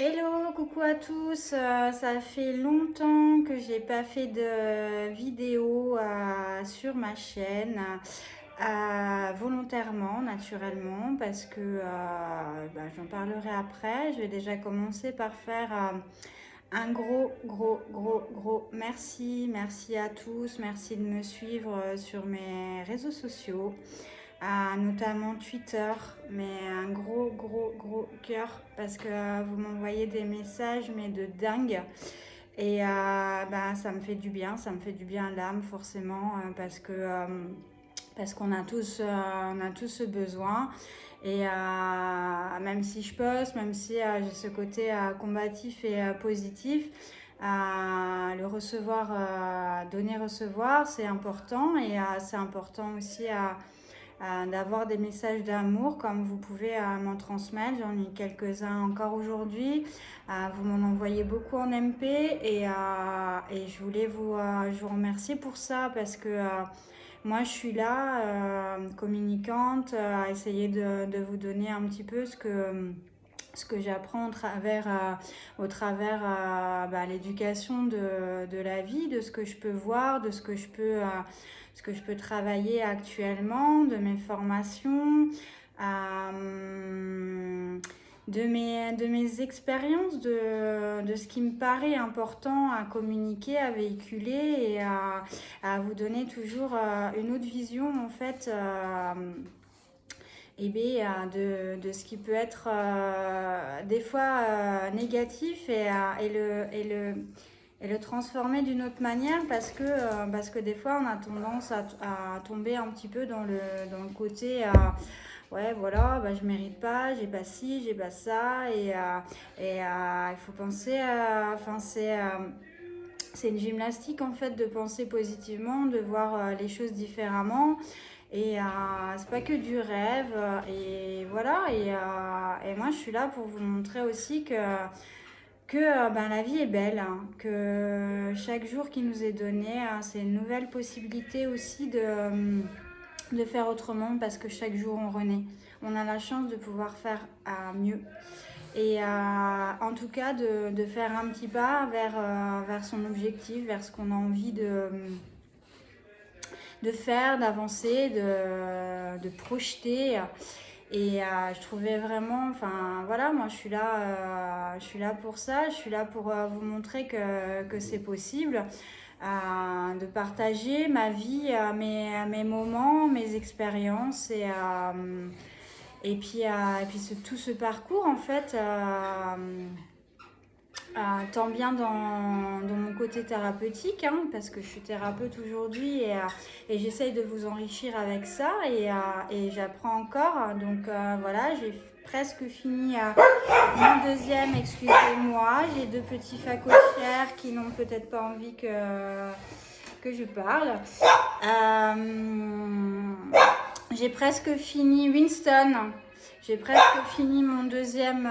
Hello, coucou à tous. Ça fait longtemps que j'ai pas fait de vidéo sur ma chaîne, volontairement, naturellement, parce que j'en parlerai après. Je vais déjà commencer par faire un gros merci à tous. Merci de me suivre sur mes réseaux sociaux, notamment Twitter, mais un gros cœur parce que vous m'envoyez des messages mais de dingue. Et ça me fait du bien, ça me fait du bien à l'âme forcément parce qu'on a tous ce besoin. Et même si je poste, même si j'ai ce côté combatif et positif, le recevoir, donner, recevoir, c'est important. Et c'est important aussi d'avoir des messages d'amour comme vous pouvez m'en transmettre. J'en ai quelques-uns encore aujourd'hui. Vous m'en envoyez beaucoup en MP et je voulais je vous remercier pour ça parce que moi je suis là, communicante, à essayer de vous donner un petit peu ce que j'apprends au travers l'éducation de la vie, de ce que je peux voir, de ce que je peux travailler actuellement, de mes formations, de mes expériences, de ce qui me paraît important à communiquer, à véhiculer et à vous donner toujours une autre vision en fait. De ce qui peut être des fois négatif et le transformer d'une autre manière parce que des fois on a tendance à tomber un petit peu dans le côté ouais voilà je mérite pas, j'ai pas ci, j'ai pas ça il faut penser enfin c'est une gymnastique en fait de penser positivement, de voir les choses différemment. Et c'est pas que du rêve. Et voilà. Et moi, je suis là pour vous montrer aussi que la vie est belle, hein, que chaque jour qui nous est donné, c'est une nouvelle possibilité aussi de faire autrement parce que chaque jour on renaît. On a la chance de pouvoir faire mieux. Et en tout cas, de faire un petit pas vers son objectif, vers ce qu'on a envie de faire, d'avancer, de projeter. Et je trouvais vraiment, enfin voilà, moi je suis là pour ça, je suis là pour vous montrer que c'est possible. De partager ma vie, mes moments, mes expériences et puis tout ce parcours en fait. Tant bien dans mon côté thérapeutique, hein, parce que je suis thérapeute aujourd'hui et j'essaye de vous enrichir avec ça et j'apprends encore. Donc voilà, j'ai presque fini mon deuxième, excusez-moi. J'ai deux petits facochères qui n'ont peut-être pas envie que je parle. J'ai presque fini Winston. J'ai presque fini mon deuxième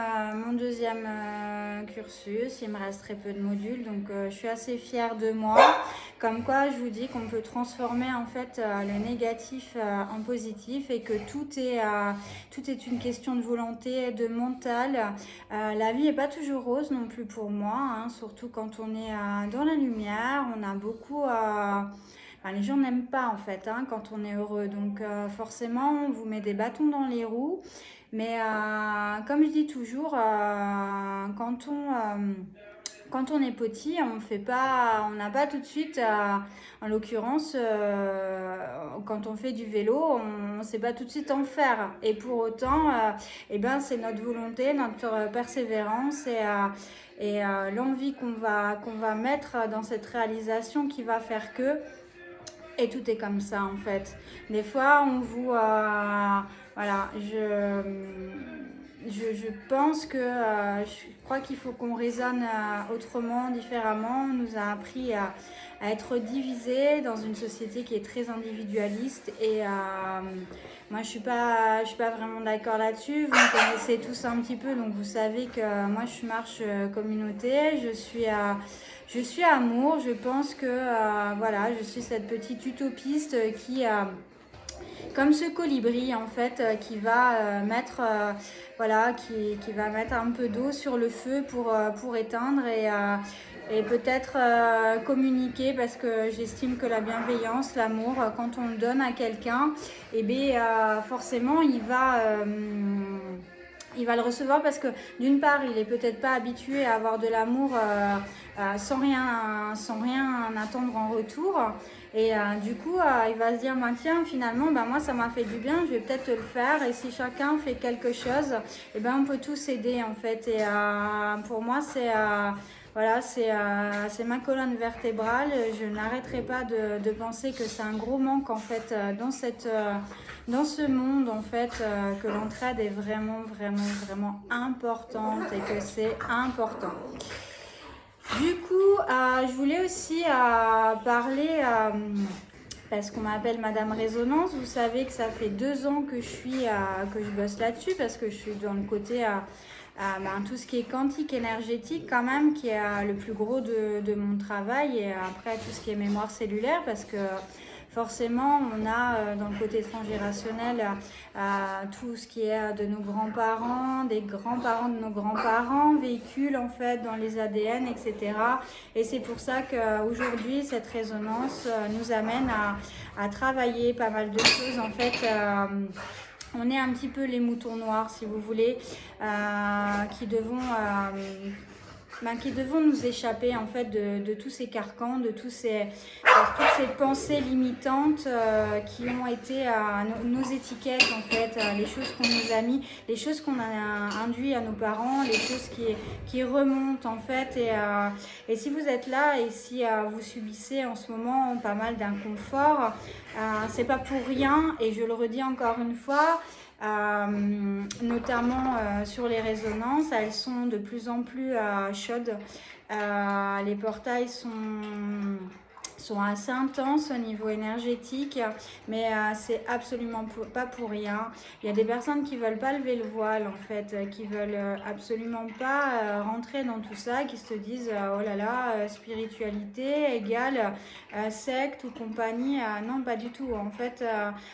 cursus. Il me reste très peu de modules, donc je suis assez fière de moi. Comme quoi, je vous dis qu'on peut transformer en fait le négatif en positif et que tout est une question de volonté, de mental. La vie n'est pas toujours rose non plus pour moi, hein, surtout quand on est dans la lumière. On a beaucoup les gens n'aiment pas en fait quand on est heureux. Donc forcément, on vous met des bâtons dans les roues. Mais comme je dis toujours, quand on est petit, on n'a pas tout de suite, en l'occurrence, quand on fait du vélo, on ne sait pas tout de suite en faire. Et pour autant, c'est notre volonté, notre persévérance et l'envie qu'on va mettre dans cette réalisation qui va faire que. Et tout est comme ça en fait. Des fois, on vous. Voilà, je pense que je crois qu'il faut qu'on raisonne autrement, différemment. On nous a appris à être divisés dans une société qui est très individualiste. Et moi, je suis pas vraiment d'accord là-dessus. Vous me connaissez tous un petit peu, donc vous savez que moi, je suis marche communauté. Je suis amour, je pense que voilà, je suis cette petite utopiste comme ce colibri en fait qui va mettre voilà, qui va mettre un peu d'eau sur le feu pour éteindre et peut-être communiquer parce que j'estime que la bienveillance, l'amour, quand on le donne à quelqu'un, et bien forcément il va le recevoir parce que d'une part, il est peut-être pas habitué à avoir de l'amour sans rien attendre en retour. Et du coup, il va se dire, bah, tiens, finalement, bah, moi, ça m'a fait du bien, je vais peut-être le faire. Et si chacun fait quelque chose, eh ben, on peut tous aider, en fait. Et pour moi, voilà, c'est ma colonne vertébrale. Je n'arrêterai pas de penser que c'est un gros manque, en fait, dans ce monde, en fait, que l'entraide est vraiment, vraiment, vraiment importante et que c'est important. Du coup, je voulais aussi parler, parce qu'on m'appelle Madame Résonance. Vous savez que ça fait 2 ans que je bosse là-dessus parce que je suis dans le côté tout ce qui est quantique énergétique quand même, qui est le plus gros de mon travail. Et après, tout ce qui est mémoire cellulaire parce que forcément, on a dans le côté transgénérationnel tout ce qui est de nos grands-parents, des grands-parents de nos grands-parents, véhiculent en fait dans les ADN, etc. Et c'est pour ça qu'aujourd'hui, cette résonance nous amène à travailler pas mal de choses. En fait, on est un petit peu les moutons noirs, si vous voulez, qui devons nous échapper en fait de tous ces carcans, de toutes ces pensées limitantes qui ont été nos étiquettes en fait, les choses qu'on nous a mis, les choses qu'on a induit à nos parents, les choses qui remontent en fait. Et si vous êtes là et si vous subissez en ce moment pas mal d'inconfort, c'est pas pour rien et je le redis encore une fois. Notamment sur les résonances, elles sont de plus en plus chaudes. Les portails sont assez intenses au niveau énergétique, mais c'est absolument pas pour rien. Il y a des personnes qui veulent pas lever le voile en fait, qui veulent absolument pas rentrer dans tout ça, qui se disent oh là là, spiritualité égale secte ou compagnie. Non, pas du tout. En fait,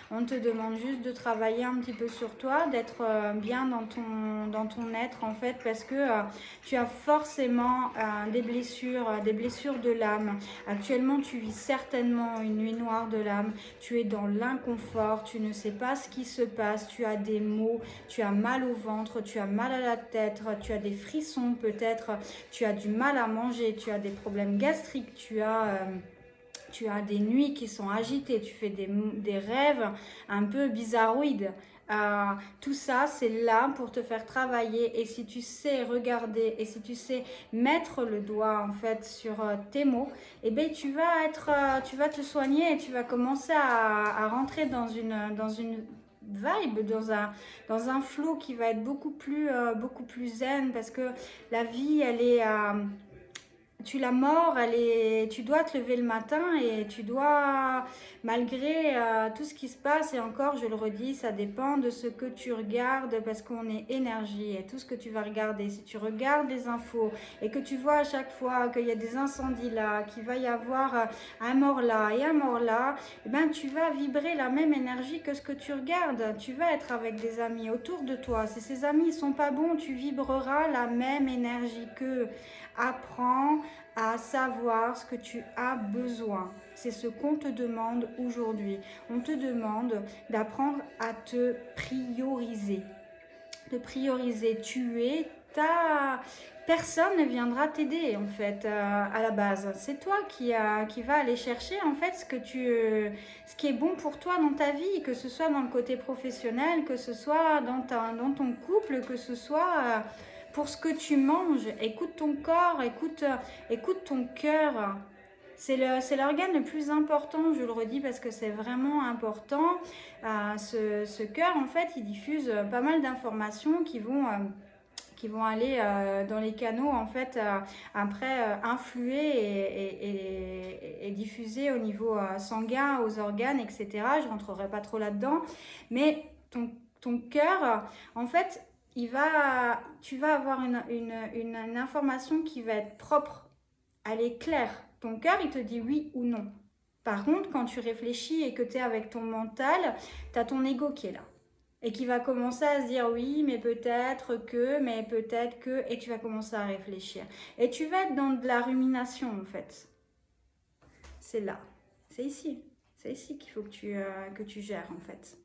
on te demande juste de travailler un petit peu sur toi, d'être bien dans ton être en fait, parce que tu as forcément des blessures de l'âme. Actuellement, tu vis certainement une nuit noire de l'âme, tu es dans l'inconfort, tu ne sais pas ce qui se passe, tu as des maux, tu as mal au ventre, tu as mal à la tête, tu as des frissons peut-être, tu as du mal à manger, tu as des problèmes gastriques, tu as des nuits qui sont agitées, tu fais des rêves un peu bizarroïdes. Tout ça, c'est là pour te faire travailler. Et si tu sais regarder et si tu sais mettre le doigt en fait sur tes mots, eh bien, tu vas te soigner et tu vas commencer à rentrer dans une vibe, dans un flow qui va être beaucoup plus zen parce que la vie, elle est la mort, tu dois te lever le matin et tu dois, malgré tout ce qui se passe, et encore, je le redis, ça dépend de ce que tu regardes parce qu'on est énergie et tout ce que tu vas regarder. Si tu regardes les infos et que tu vois à chaque fois qu'il y a des incendies là, qu'il va y avoir un mort là et un mort là, eh ben, tu vas vibrer la même énergie que ce que tu regardes. Tu vas être avec des amis autour de toi. Si ces amis ne sont pas bons, tu vibreras la même énergie qu'eux. Apprends à savoir ce que tu as besoin. C'est ce qu'on te demande aujourd'hui. On te demande d'apprendre à te prioriser. De prioriser. Personne ne viendra t'aider en fait à la base. C'est toi qui va aller chercher en fait ce qui est bon pour toi dans ta vie, que ce soit dans le côté professionnel, que ce soit dans ton couple, que ce soit pour ce que tu manges. Écoute ton corps, écoute ton cœur. C'est l'organe le plus important, je le redis parce que c'est vraiment important. Ce cœur, en fait, il diffuse pas mal d'informations qui vont aller dans les canaux, en fait, après influer et diffuser au niveau sanguin, aux organes, etc. Je ne rentrerai pas trop là-dedans. Mais ton cœur, en fait, tu vas avoir une information qui va être propre. Elle est claire. Ton cœur, il te dit oui ou non. Par contre, quand tu réfléchis et que tu es avec ton mental, tu as ton ego qui est là. Et qui va commencer à se dire oui, mais peut-être que, et tu vas commencer à réfléchir. Et tu vas être dans de la rumination en fait. C'est là, c'est ici. C'est ici qu'il faut que tu gères en fait.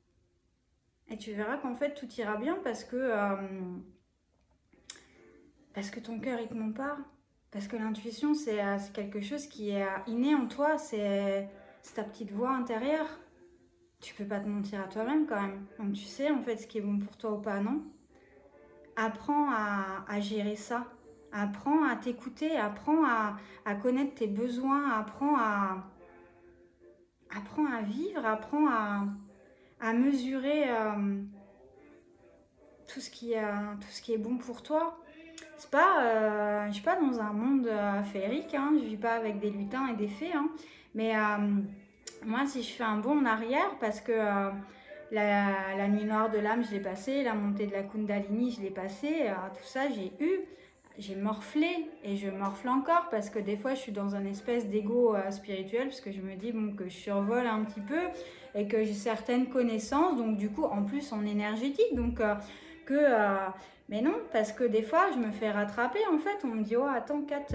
Et tu verras qu'en fait tout ira bien parce que ton cœur il te ment pas. Parce que l'intuition c'est quelque chose qui est inné en toi, c'est ta petite voix intérieure. Tu peux pas te mentir à toi-même quand même. Donc tu sais en fait ce qui est bon pour toi ou pas, non? Apprends à gérer ça. Apprends à t'écouter, apprends à connaître tes besoins, apprends à vivre, apprends à mesurer tout ce qui est bon pour toi. C'est pas, je suis pas dans un monde féerique, hein, je vis pas avec des lutins et des fées, hein, mais moi si je fais un bond en arrière, parce que la nuit noire de l'âme je l'ai passée, la montée de la Kundalini je l'ai passée, tout ça j'ai morflé et je morfle encore parce que des fois je suis dans un espèce d'ego spirituel parce que je me dis bon, que je survole un petit peu et que j'ai certaines connaissances, donc du coup en plus en énergétique, donc mais non, parce que des fois je me fais rattraper en fait, on me dit oh attends Kat,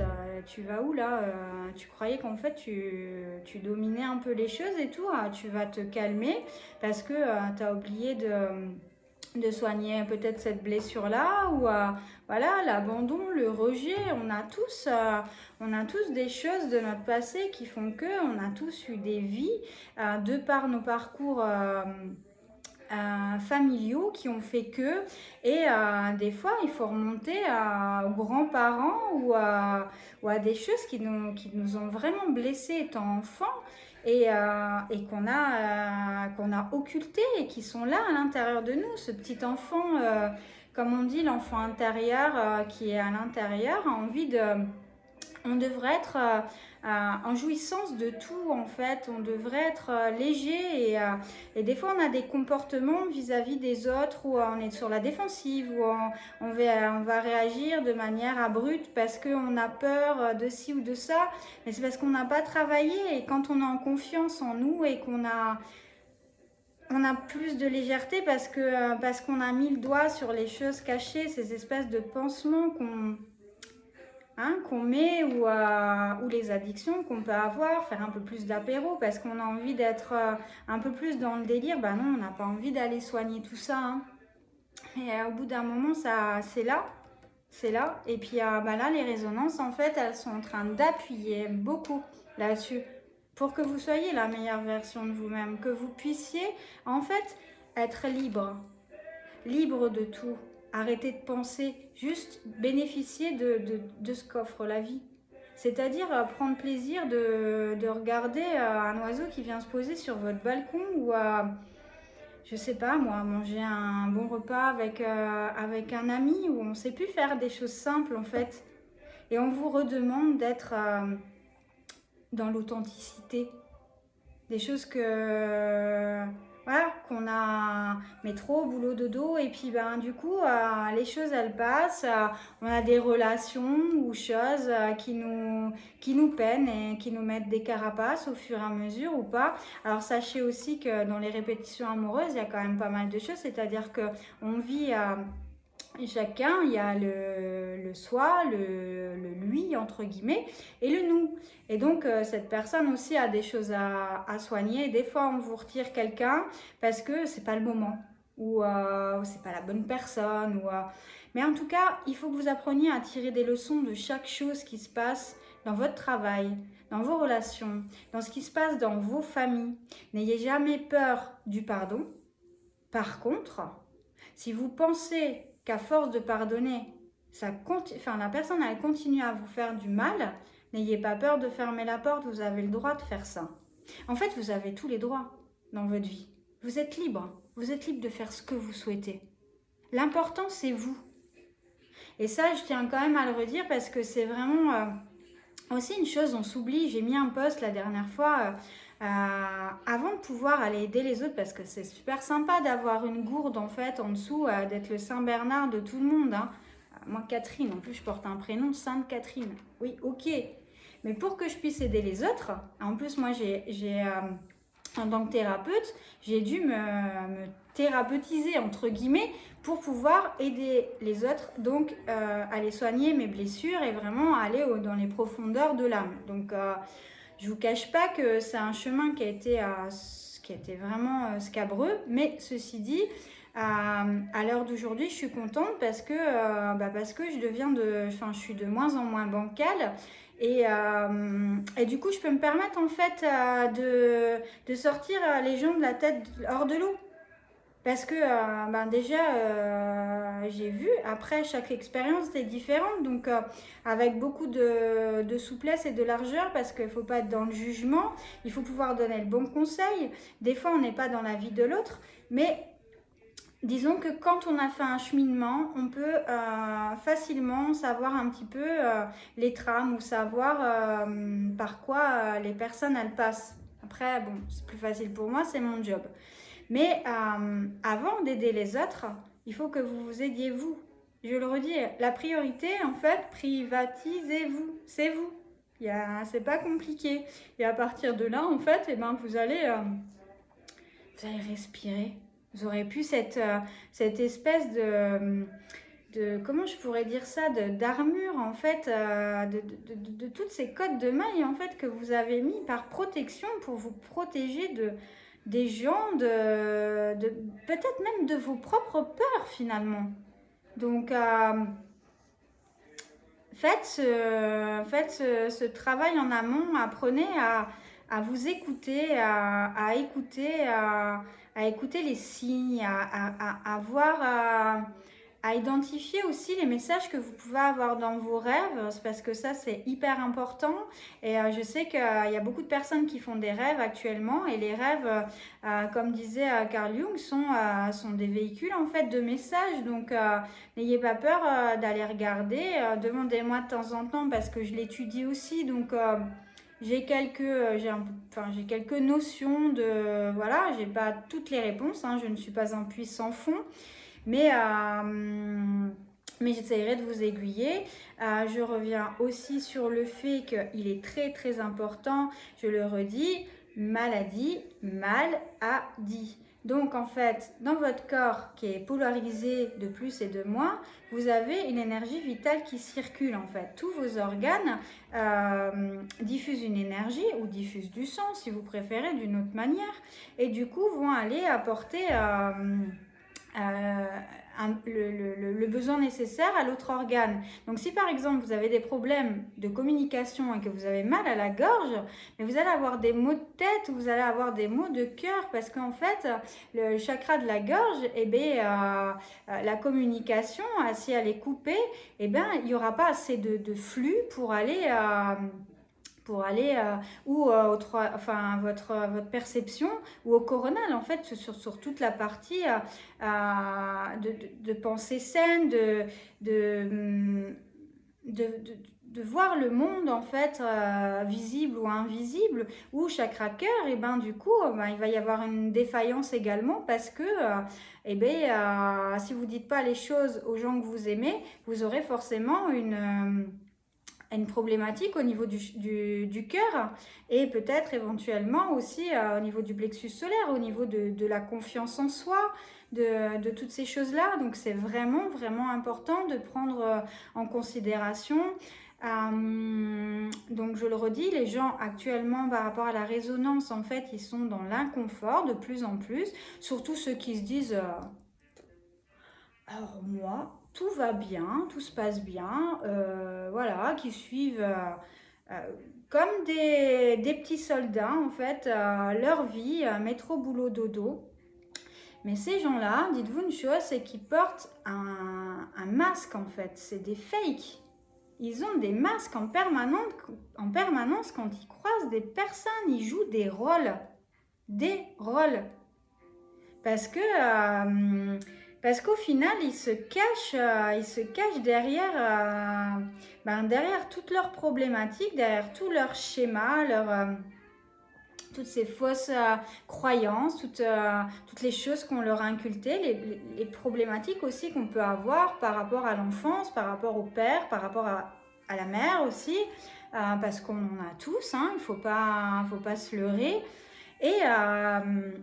tu vas où là, tu croyais qu'en fait tu dominais un peu les choses et tout, tu vas te calmer parce que tu as oublié de soigner peut-être cette blessure-là ou voilà, l'abandon, le rejet. On a tous des choses de notre passé qui font que on a tous eu des vies de par nos parcours familiaux qui ont fait que, et des fois il faut remonter aux grands-parents ou à des choses qui nous ont vraiment blessés étant enfants et qu'on a occulté et qui sont là à l'intérieur de nous. Ce petit enfant, comme on dit, l'enfant intérieur qui est à l'intérieur a envie de... On devrait être en jouissance de tout en fait, on devrait être léger et des fois on a des comportements vis-à-vis des autres où on est sur la défensive, où on va réagir de manière abrupte parce qu'on a peur de ci ou de ça, mais c'est parce qu'on n'a pas travaillé et quand on est en confiance en nous et qu'on a plus de légèreté parce qu'on a mis le doigt sur les choses cachées, ces espèces de pansements qu'on met ou les addictions qu'on peut avoir, faire un peu plus d'apéro parce qu'on a envie d'être un peu plus dans le délire. Bah non, on n'a pas envie d'aller soigner tout ça, hein. Et au bout d'un moment, c'est là. C'est là. Et puis là, les résonances, en fait, elles sont en train d'appuyer beaucoup là-dessus pour que vous soyez la meilleure version de vous-même, que vous puissiez, en fait, être libre. Libre de tout. Arrêtez de penser, juste bénéficier de ce qu'offre la vie. C'est-à-dire prendre plaisir de regarder un oiseau qui vient se poser sur votre balcon ou je sais pas moi, manger un bon repas avec un ami où on ne sait plus faire des choses simples en fait. Et on vous redemande d'être dans l'authenticité. Des choses voilà, qu'on a métro, boulot, dodo, et puis du coup, les choses elles passent, on a des relations ou choses qui nous peinent et qui nous mettent des carapaces au fur et à mesure ou pas. Alors sachez aussi que dans les répétitions amoureuses, il y a quand même pas mal de choses, c'est-à-dire qu'on vit chacun, il y a le soi, le lui, entre guillemets, et le nous. Et donc, cette personne aussi a des choses à soigner. Des fois, on vous retire quelqu'un parce que c'est pas le moment, ou c'est pas la bonne personne. Mais en tout cas, il faut que vous appreniez à tirer des leçons de chaque chose qui se passe dans votre travail, dans vos relations, dans ce qui se passe dans vos familles. N'ayez jamais peur du pardon. Par contre, si vous pensez qu'à force de pardonner, la personne elle continue à vous faire du mal, n'ayez pas peur de fermer la porte, vous avez le droit de faire ça. En fait, vous avez tous les droits dans votre vie. Vous êtes libre de faire ce que vous souhaitez. L'important, c'est vous. Et ça, je tiens quand même à le redire parce que c'est vraiment aussi une chose, on s'oublie. J'ai mis un post la dernière fois... avant de pouvoir aller aider les autres, parce que c'est super sympa d'avoir une gourde en fait en dessous, d'être le Saint Bernard de tout le monde, hein. Moi Catherine, en plus je porte un prénom, Sainte Catherine, oui ok, Mais pour que je puisse aider les autres, en plus moi en tant que thérapeute, j'ai dû me thérapeutiser entre guillemets pour pouvoir aider les autres, donc à les soigner mes blessures et vraiment aller dans les profondeurs de l'âme. Donc je vous cache pas que c'est un chemin qui a été vraiment scabreux, mais ceci dit, à l'heure d'aujourd'hui, je suis contente parce que je suis de moins en moins bancale et du coup, je peux me permettre en fait de sortir les gens de la tête hors de l'eau. Parce que j'ai vu, après chaque expérience est différente, donc avec beaucoup de souplesse et de largeur, parce qu'il ne faut pas être dans le jugement, il faut pouvoir donner le bon conseil. Des fois, on n'est pas dans la vie de l'autre, mais disons que quand on a fait un cheminement, on peut facilement savoir un petit peu les trames ou savoir par quoi les personnes elles passent. Après, bon, c'est plus facile pour moi, c'est mon job. Mais avant d'aider les autres, il faut que vous vous aidiez vous. Je le redis, la priorité, en fait, privatisez-vous. C'est vous. C'est pas compliqué. Et à partir de là, en fait, vous allez respirer. Vous aurez plus cette espèce comment je pourrais dire ça, d'armure en fait, de toutes ces cottes de mailles en fait que vous avez mis par protection pour vous protéger des gens, peut-être même de vos propres peurs finalement. Donc faites ce travail en amont, apprenez à vous écouter, à écouter les signes, à voir, à identifier aussi les messages que vous pouvez avoir dans vos rêves, parce que ça c'est hyper important. Et je sais qu'il y a beaucoup de personnes qui font des rêves actuellement, et les rêves, comme disait Carl Jung, sont des véhicules en fait de messages. Donc n'ayez pas peur d'aller regarder, demandez-moi de temps en temps parce que je l'étudie aussi. Donc j'ai quelques notions de, voilà, j'ai pas toutes les réponses, hein, je ne suis pas un puissant fond, mais j'essaierai de vous aiguiller. Je reviens aussi sur le fait qu'il est très très important, je le redis, maladie, mal a dit. Donc en fait, dans votre corps qui est polarisé de plus et de moins, vous avez une énergie vitale qui circule en fait. Tous vos organes diffusent une énergie ou diffusent du sang si vous préférez d'une autre manière, et du coup vont aller apporter le besoin nécessaire à l'autre organe. Donc si par exemple vous avez des problèmes de communication et que vous avez mal à la gorge, mais vous allez avoir des maux de tête, vous allez avoir des maux de cœur, parce qu'en fait le chakra de la gorge, la communication, si elle est coupée, il n'y aura pas assez de flux pour aller votre perception ou au coronal en fait, sur toute la partie de pensée saine, de voir le monde en fait visible ou invisible, ou chakra cœur, du coup il va y avoir une défaillance également, parce que si vous dites pas les choses aux gens que vous aimez, vous aurez forcément une problématique au niveau du cœur, et peut-être éventuellement aussi au niveau du plexus solaire, au niveau de la confiance en soi, de toutes ces choses-là. Donc c'est vraiment vraiment important de prendre en considération. Donc je le redis, les gens actuellement par rapport à la résonance, en fait, ils sont dans l'inconfort de plus en plus, surtout ceux qui se disent alors moi, tout va bien, tout se passe bien, voilà, qui suivent comme des petits soldats, en fait, leur vie, métro, boulot, dodo. Mais ces gens-là, dites-vous une chose, c'est qu'ils portent un masque, en fait, c'est des fakes. Ils ont des masques en permanence quand ils croisent des personnes, ils jouent des rôles. Des rôles. Parce qu'au final, ils se cachent derrière toutes leurs problématiques, derrière tous leurs schémas, toutes ces fausses croyances, toutes les choses qu'on leur a inculquées, les problématiques aussi qu'on peut avoir par rapport à l'enfance, par rapport au père, par rapport à la mer aussi, parce qu'on en a tous, hein, il ne faut pas se leurrer. Et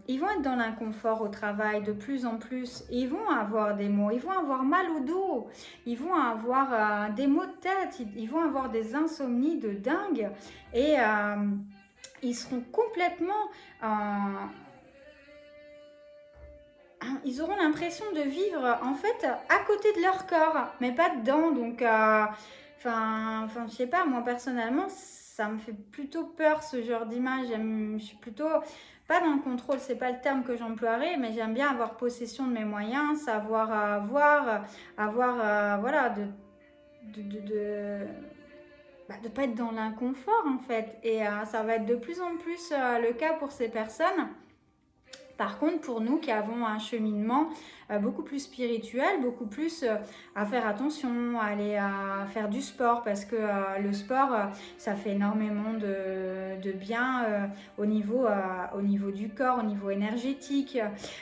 ils vont être dans l'inconfort au travail de plus en plus. Ils vont avoir des maux, ils vont avoir mal au dos, ils vont avoir des maux de tête, ils vont avoir des insomnies de dingue. Et ils seront complètement... ils auront l'impression de vivre en fait à côté de leur corps, mais pas dedans. Donc, je sais pas, moi personnellement, ça me fait plutôt peur ce genre d'image. Je suis plutôt pas dans le contrôle, c'est pas le terme que j'emploierais, mais j'aime bien avoir possession de mes moyens, savoir voilà, de pas être dans l'inconfort en fait. Et ça va être de plus en plus le cas pour ces personnes. Par contre, pour nous qui avons un cheminement beaucoup plus spirituel, beaucoup plus à faire attention, à aller à faire du sport, parce que le sport, ça fait énormément de bien au niveau du corps, au niveau énergétique,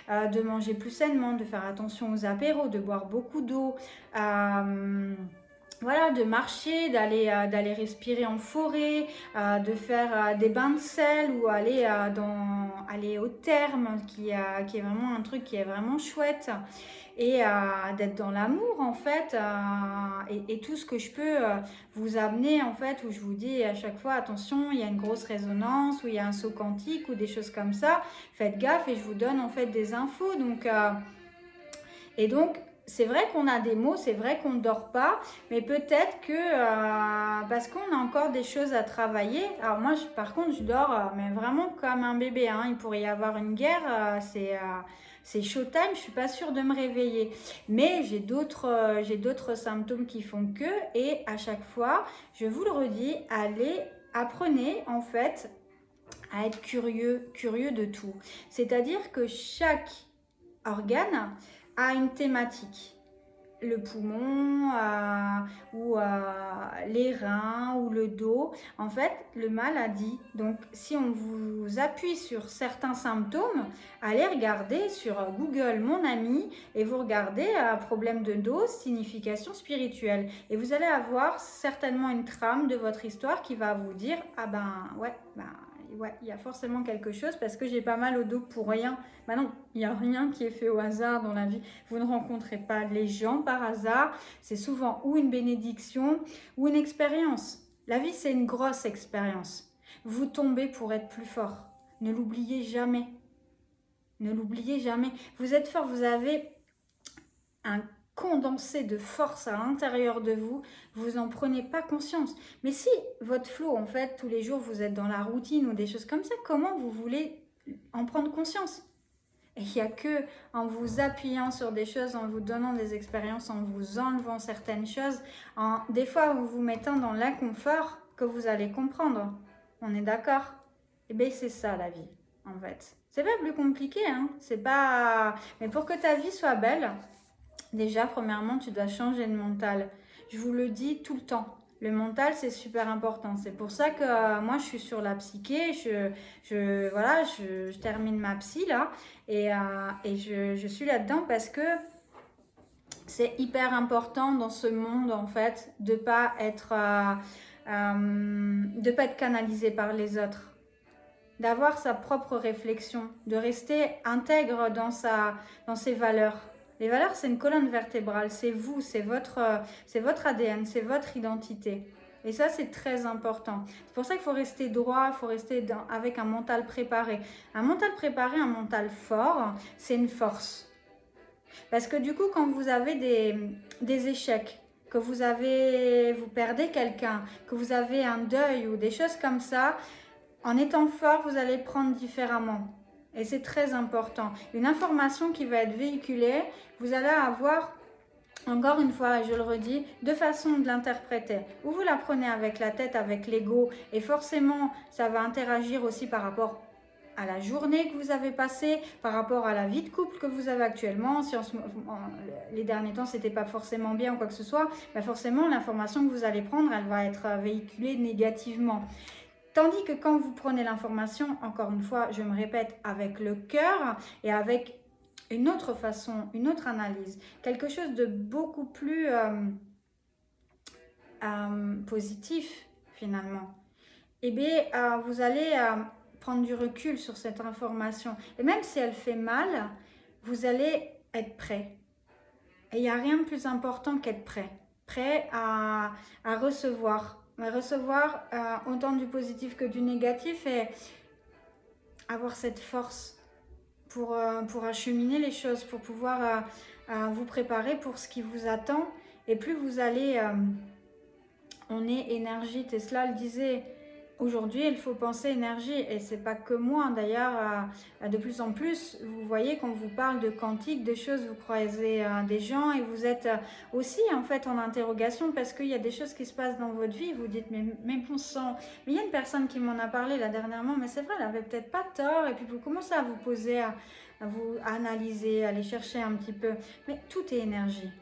de manger plus sainement, de faire attention aux apéros, de boire beaucoup d'eau. Voilà, de marcher, d'aller respirer en forêt, de faire des bains de sel ou aller au therme, qui est vraiment un truc qui est vraiment chouette. Et d'être dans l'amour en fait, et tout ce que je peux vous amener en fait, où je vous dis à chaque fois attention, il y a une grosse résonance, où il y a un saut quantique ou des choses comme ça, faites gaffe, et je vous donne en fait des infos. Donc c'est vrai qu'on a des maux, c'est vrai qu'on ne dort pas, mais peut-être que parce qu'on a encore des choses à travailler. Alors moi, par contre, je dors mais vraiment comme un bébé, hein. Il pourrait y avoir une guerre, c'est showtime, je ne suis pas sûre de me réveiller. Mais j'ai d'autres symptômes qui font que, et à chaque fois, je vous le redis, apprenez en fait à être curieux de tout. C'est-à-dire que chaque organe a une thématique. Le poumon ou les reins ou le dos, en fait, le maladie. Donc, si on vous appuie sur certains symptômes, allez regarder sur Google Mon Ami et vous regardez problème de dos, signification spirituelle. Et vous allez avoir certainement une trame de votre histoire qui va vous dire « Ah ben, ouais, il y a forcément quelque chose parce que j'ai pas mal au dos pour rien. » Ben non, il n'y a rien qui est fait au hasard dans la vie. Vous ne rencontrez pas les gens par hasard. C'est souvent ou une bénédiction ou une expérience. La vie, c'est une grosse expérience. Vous tombez pour être plus fort. Ne l'oubliez jamais. Ne l'oubliez jamais. Vous êtes fort, vous avez un condensé de force à l'intérieur de vous, vous n'en prenez pas conscience. Mais si votre flow, en fait, tous les jours, vous êtes dans la routine ou des choses comme ça, comment vous voulez en prendre conscience? Et il n'y a que en vous appuyant sur des choses, en vous donnant des expériences, en vous enlevant certaines choses, des fois en vous mettant dans l'inconfort, que vous allez comprendre. On est d'accord? Eh bien, c'est ça la vie, en fait. C'est pas plus compliqué, hein. C'est pas... Mais pour que ta vie soit belle, déjà, premièrement, tu dois changer de mental. Je vous le dis tout le temps. Le mental, c'est super important. C'est pour ça que moi, je suis sur la psyché. Je termine ma psy là. Et je suis là-dedans parce que c'est hyper important dans ce monde, en fait, de pas être canalisé par les autres. D'avoir sa propre réflexion. De rester intègre dans ses valeurs. Les valeurs, c'est une colonne vertébrale, c'est vous, c'est votre ADN, c'est votre identité. Et ça, c'est très important. C'est pour ça qu'il faut rester droit, il faut rester avec un mental préparé. Un mental préparé, un mental fort, c'est une force. Parce que du coup, quand vous avez des échecs, que vous perdez quelqu'un, que vous avez un deuil ou des choses comme ça, en étant fort, vous allez prendre différemment. Et c'est très important. Une information qui va être véhiculée, vous allez avoir, encore une fois, je le redis, deux façons de l'interpréter. Ou vous la prenez avec la tête, avec l'ego, et forcément, ça va interagir aussi par rapport à la journée que vous avez passée, par rapport à la vie de couple que vous avez actuellement. Si les derniers temps, c'était pas forcément bien ou quoi que ce soit, ben forcément, l'information que vous allez prendre, elle va être véhiculée négativement. Tandis que quand vous prenez l'information, encore une fois, je me répète, avec le cœur et avec une autre façon, une autre analyse, quelque chose de beaucoup plus positif finalement, eh bien, vous allez prendre du recul sur cette information. Et même si elle fait mal, vous allez être prêt. Et il n'y a rien de plus important qu'être prêt. Prêt à recevoir. À recevoir autant du positif que du négatif et avoir cette force pour acheminer les choses, pour pouvoir vous préparer pour ce qui vous attend. Et plus vous allez... on est énergie, Tesla le disait. Aujourd'hui, il faut penser énergie, et c'est pas que moi. D'ailleurs, de plus en plus, vous voyez, quand vous parle de quantique, de choses, vous croisez des gens et vous êtes aussi en fait en interrogation parce qu'il y a des choses qui se passent dans votre vie. Vous dites, mais bon sang, mais il y a une personne qui m'en a parlé là dernièrement, mais c'est vrai, elle avait peut-être pas tort. Et puis vous commencez à vous poser, à vous analyser, à aller chercher un petit peu. Mais tout est énergie.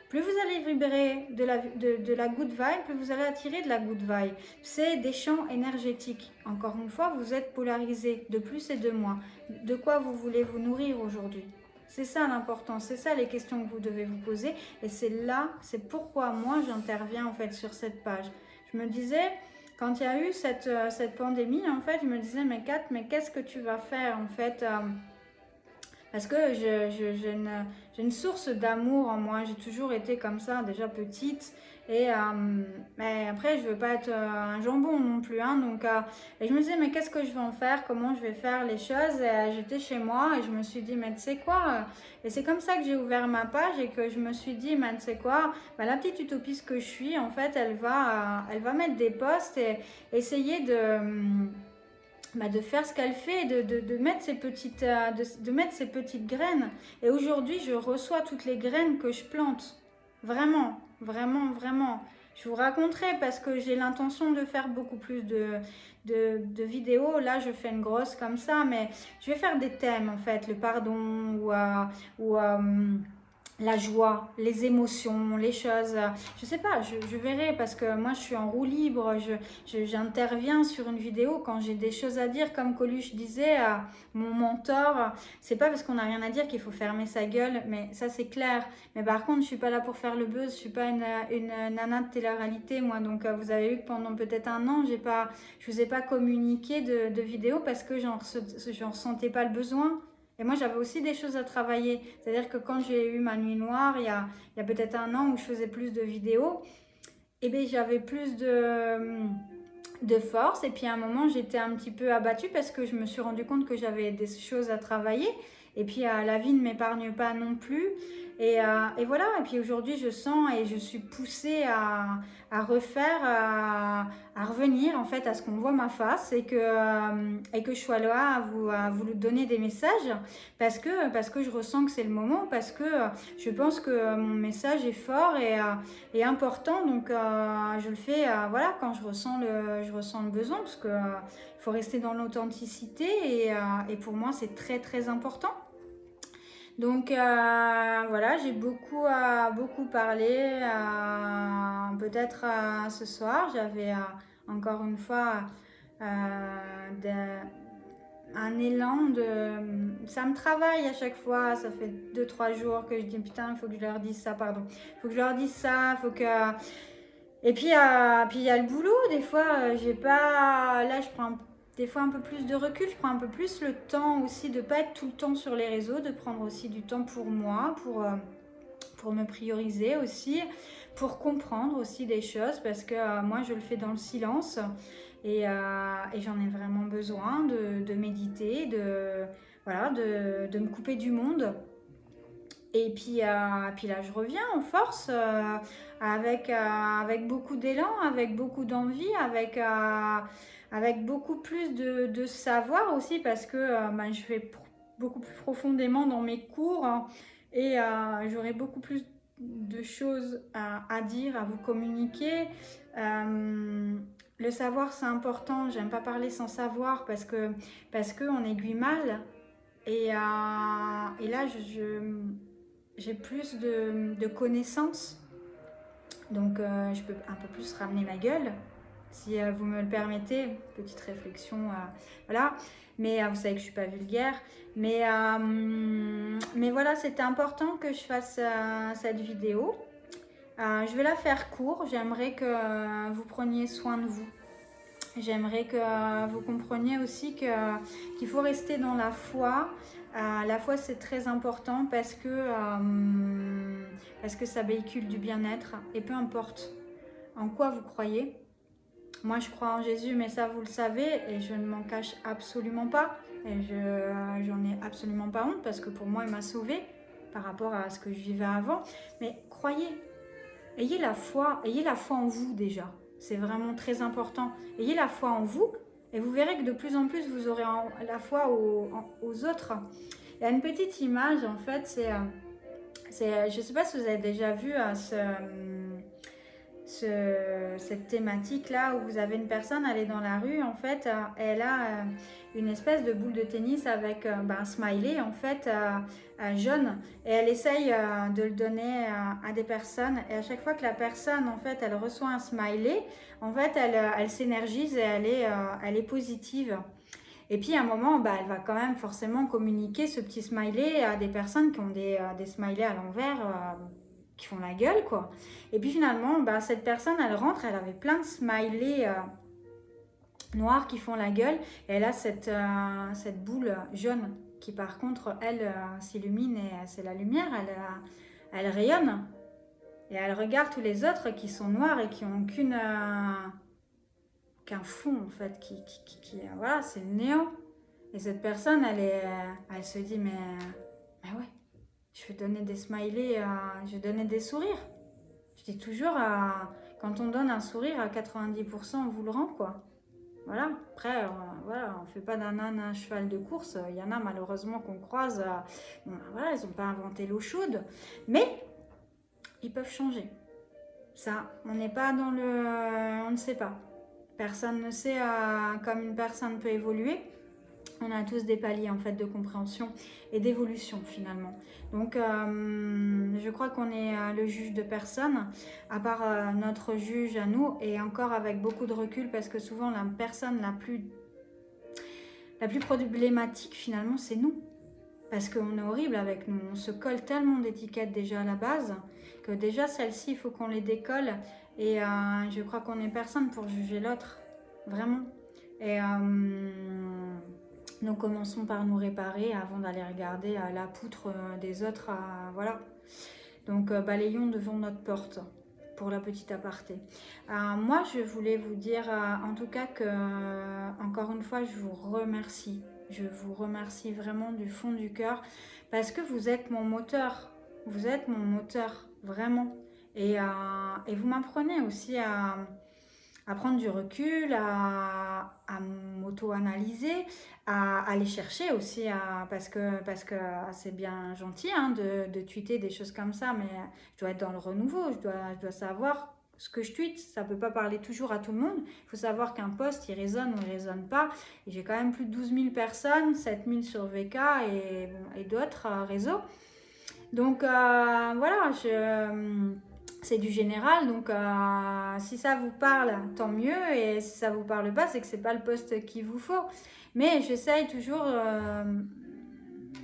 Plus vous allez vibrer de la good vibe, plus vous allez attirer de la good vibe. C'est des champs énergétiques. Encore une fois, vous êtes polarisé de plus et de moins. De quoi vous voulez vous nourrir aujourd'hui? C'est ça l'important, c'est ça les questions que vous devez vous poser. Et c'est là, c'est pourquoi moi j'interviens en fait sur cette page. Je me disais, quand il y a eu cette pandémie, en fait, je me disais, mais Kat, mais qu'est-ce que tu vas faire en fait parce que j'ai une source d'amour en moi. J'ai toujours été comme ça, déjà petite. Et mais après, je ne veux pas être un jambon non plus. Hein, donc, et je me disais, mais qu'est-ce que je vais en faire? Comment je vais faire les choses? Et j'étais chez moi et je me suis dit, mais tu sais quoi? Et c'est comme ça que j'ai ouvert ma page et que je me suis dit, mais tu sais quoi? Bah, la petite utopiste que je suis, en fait, elle va mettre des posts et essayer de faire ce qu'elle fait, de mettre de mettre ses petites graines. Et aujourd'hui, je reçois toutes les graines que je plante. Vraiment, vraiment, vraiment. Je vous raconterai parce que j'ai l'intention de faire beaucoup plus de vidéos. Là, je fais une grosse comme ça, mais je vais faire des thèmes, en fait. Le pardon ou la joie, les émotions, les choses. Je sais pas, je verrai parce que moi je suis en roue libre, j'interviens sur une vidéo quand j'ai des choses à dire, comme Coluche disait à mon mentor. C'est pas parce qu'on n'a rien à dire qu'il faut fermer sa gueule, mais ça c'est clair. Mais par contre, je suis pas là pour faire le buzz, je suis pas une nana de télé-réalité, moi. Donc vous avez vu que pendant peut-être un an, je vous ai pas communiqué de vidéos parce que j'en ressentais pas le besoin. Et moi, j'avais aussi des choses à travailler. C'est-à-dire que quand j'ai eu ma nuit noire, il y a peut-être un an où je faisais plus de vidéos, et bien j'avais plus de force. Et puis à un moment, j'étais un petit peu abattue parce que je me suis rendu compte que j'avais des choses à travailler. Et puis la vie ne m'épargne pas non plus. Et voilà, et puis aujourd'hui je sens et je suis poussée à refaire, à revenir en fait à ce qu'on voit ma face et que je sois là à vous donner des messages parce que je ressens que c'est le moment, parce que je pense que mon message est fort et important, donc je le fais voilà, quand je ressens le besoin, parce que il faut rester dans l'authenticité et pour moi c'est très très important. Donc voilà, j'ai beaucoup parlé. Peut-être ce soir, j'avais encore une fois un élan de... Ça me travaille à chaque fois, ça fait 2-3 jours que je dis putain, il faut que je leur dise ça, pardon. Il faut que je leur dise ça, il faut que... Et puis il y a le boulot, des fois, j'ai pas... Là, je prends des fois un peu plus de recul, je prends un peu plus le temps aussi de ne pas être tout le temps sur les réseaux, de prendre aussi du temps pour moi, pour me prioriser aussi, pour comprendre aussi des choses, parce que moi je le fais dans le silence et j'en ai vraiment besoin de méditer, voilà, de me couper du monde. Et puis là, je reviens en force avec beaucoup d'élan, avec beaucoup d'envie, avec beaucoup plus de savoir aussi parce que je vais beaucoup plus profondément dans mes cours, hein, et j'aurai beaucoup plus de choses à dire, à vous communiquer. Le savoir, c'est important. J'aime pas parler sans savoir parce que on aiguille mal. Et là, j'ai plus de connaissances, donc je peux un peu plus ramener ma gueule, si vous me le permettez. Petite réflexion, voilà. Mais vous savez que je suis pas vulgaire. Mais voilà, c'était important que je fasse cette vidéo. Je vais la faire court. J'aimerais que vous preniez soin de vous. J'aimerais que vous compreniez aussi qu'il faut rester dans la foi. La foi, c'est très important parce que ça véhicule du bien-être. Et peu importe en quoi vous croyez. Moi, je crois en Jésus, mais ça, vous le savez, et je ne m'en cache absolument pas. Et j'en ai absolument pas honte parce que pour moi, il m'a sauvée par rapport à ce que je vivais avant. Mais croyez, ayez la foi en vous déjà. C'est vraiment très important. Ayez la foi en vous et vous verrez que de plus en plus, vous aurez la foi aux autres. Il y a une petite image, en fait, je ne sais pas si vous avez déjà vu cette thématique-là où vous avez une personne, elle est dans la rue, en fait, elle a une espèce de boule de tennis avec un smiley, en fait, jaune, et elle essaye de le donner à des personnes, et à chaque fois que la personne, en fait, elle reçoit un smiley, en fait, elle s'énergise et elle est positive. Et puis à un moment, elle va quand même forcément communiquer ce petit smiley à des personnes qui ont des smileys à l'envers, qui font la gueule, quoi. Et puis finalement, cette personne, elle rentre, elle avait plein de smileys noirs qui font la gueule. Et elle a cette boule jaune qui, par contre, elle s'illumine et c'est la lumière, elle rayonne. Et elle regarde tous les autres qui sont noirs et qui n'ont qu'un fond, en fait, voilà, c'est le néant. Et cette personne, elle se dit, mais ouais, je vais donner des smileys, je vais donner des sourires. Je dis toujours, quand on donne un sourire, à 90%, on vous le rend, quoi. Voilà, après, voilà, on ne fait pas d'un âne un cheval de course. Il y en a malheureusement qu'on croise. Voilà, ils n'ont pas inventé l'eau chaude. Mais ils peuvent changer. Ça, on n'est pas dans on ne sait pas. Personne ne sait comme une personne peut évoluer. On a tous des paliers en fait de compréhension et d'évolution finalement. Donc je crois qu'on est le juge de personne, à part notre juge à nous, et encore avec beaucoup de recul parce que souvent la personne la plus problématique finalement c'est nous. Parce qu'on est horrible avec nous, on se colle tellement d'étiquettes déjà à la base que déjà celles-ci il faut qu'on les décolle, et je crois qu'on est personne pour juger l'autre, vraiment. Et nous commençons par nous réparer avant d'aller regarder la poutre des autres. Voilà. Donc balayons devant notre porte pour la petite aparté. Moi, je voulais vous dire en tout cas que, encore une fois, je vous remercie. Je vous remercie vraiment du fond du cœur parce que vous êtes mon moteur. Vous êtes mon moteur, vraiment. Et vous m'apprenez aussi à prendre du recul, à m'auto-analyser, à aller chercher aussi, parce que c'est bien gentil hein, de tweeter des choses comme ça, mais je dois être dans le renouveau, je dois savoir ce que je tweete. Ça ne peut pas parler toujours à tout le monde. Il faut savoir qu'un post, il résonne ou il ne résonne pas. Et j'ai quand même plus de 12 000 personnes, 7 000 sur VK et d'autres réseaux. Donc voilà, c'est du général, donc si ça vous parle, tant mieux, et si ça vous parle pas, c'est que c'est pas le poste qu'il vous faut. Mais j'essaye toujours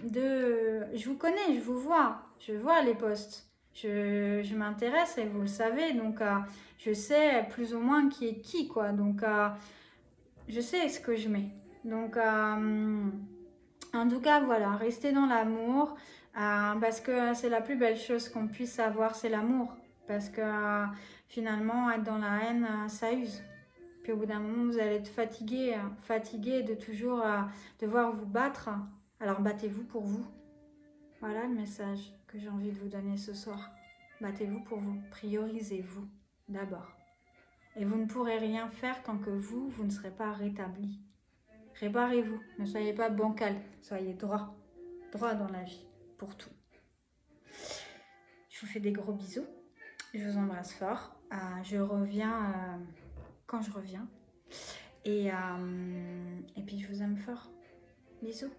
je vous connais, je vois les postes, je m'intéresse et vous le savez, donc je sais plus ou moins qui est qui, quoi, donc je sais ce que je mets. Donc en tout cas, voilà, restez dans l'amour, parce que c'est la plus belle chose qu'on puisse avoir, c'est l'amour. Parce que finalement, être dans la haine, ça use. Puis au bout d'un moment, vous allez être fatigué de toujours devoir vous battre. Alors battez-vous pour vous. Voilà le message que j'ai envie de vous donner ce soir. Battez-vous pour vous. Priorisez-vous d'abord. Et vous ne pourrez rien faire tant que vous ne serez pas rétabli. Réparez-vous. Ne soyez pas bancal. Soyez droit. Droit dans la vie. Pour tout. Je vous fais des gros bisous. Je vous embrasse fort. Je reviens quand je reviens. Et puis je vous aime fort. Bisous.